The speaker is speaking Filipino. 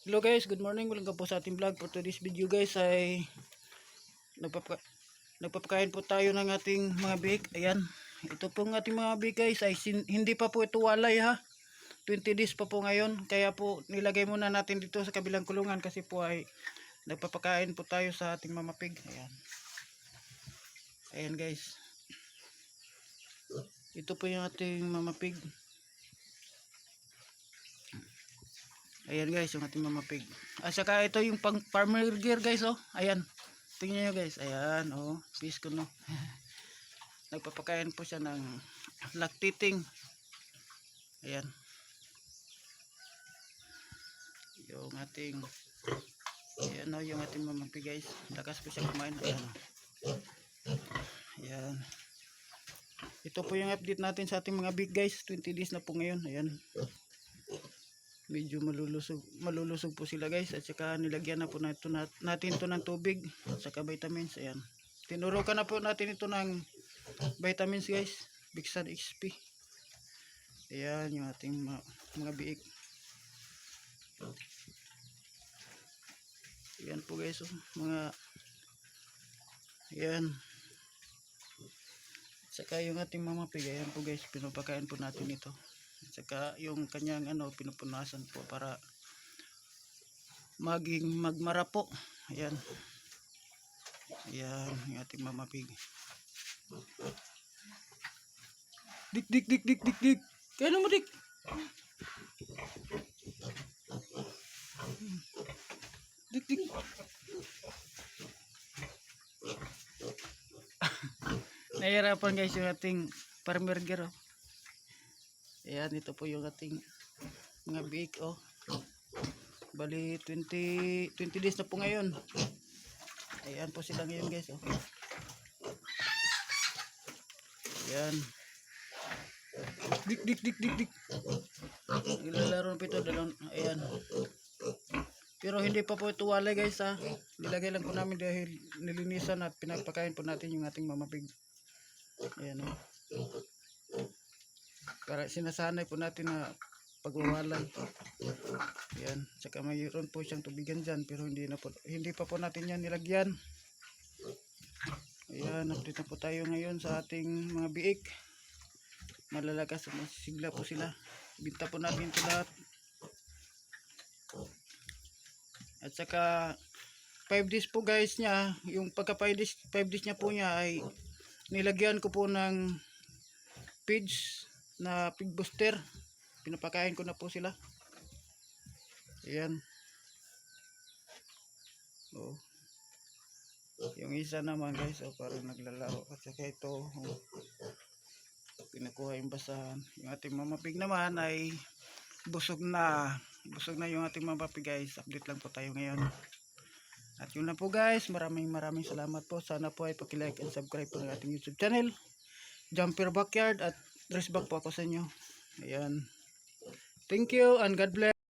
Hello guys, good morning. Welcome po sa ating vlog. For today's video guys ay nagpapakain po tayo ng ating mga big. Ayan, ito pong ating mga big guys ay hindi pa po ito walay ha. 20 days pa po ngayon. Kaya po nilagay muna natin dito sa kabilang kulungan kasi po ay nagpapakain po tayo sa ating mga pig. Ayan. Ayan guys. Ito po yung ating mga pig. Ayan guys, yung ating mga pig. At saka ito yung pang farmer gear guys, oh. Ayan. Tingnan nyo guys. Ayan, oh. Fish ko no. Nagpapakain po siya ng lactating. Ayan. Yung ating ayan, oh, yung ating mga pig guys. Lakas po siya kumain. Ayan. Ayan. Ito po yung update natin sa ating mga big guys. 20 days na po ngayon. Ayan. Medyo malulusog po sila guys, at saka nilagyan na po natin ito ng tubig at saka vitamins. Ayan, tinurukan na po natin ito ng vitamins guys, Bixan XP. Ayan yung ating mga biik. Ayan po guys, oh, mga ayan. At saka yung ating mga pig, ayan po guys, pinapakain po natin ito. At saka yung kanyang pinupunasan po para magmara po. Ayan. Ayan yung ating mama pig. Dik. Kaya mo dik. Dik. Nahihirapan guys yung ating farmer gear, oh. Ayan, ito po yung ating mga biik, oh. Bali 20 days na po ngayon. Ayan po sila ngayon guys, oh. Ayan. Dik. Nilalaro po ito dalawang. Ayan. Pero hindi pa po ito walay guys ha. Nilagay lang po namin dahil nilinisan at pinapakain po natin yung ating mamapig. Ayan, oh. Para sinasanay po natin na pagwawalay. Ayan, saka mayroon po siyang tubigan dyan pero hindi pa po natin yan nilagyan. Ayan, update na po tayo ngayon sa ating mga biik. Malalakas, masigla po sila. Binta po natin ito lahat. At saka 5 days po guys niya, yung pagka 5 days niya po niya ay nilagyan ko po ng feeds na pig booster. Pinapakain ko na po sila. Ayan. Oh. Yung isa naman guys, oh, parang naglalaro. At saka ito, oh, pinakuha yung basahan. Yung ating mamapig naman ay busog na yung ating mamapig guys. Update lang po tayo ngayon. At yun na po guys, maraming salamat po. Sana po ay paki-like and subscribe po ng ating YouTube channel, Jumper Backyard, at dress back po ako sa inyo. Ayan. Thank you and God bless.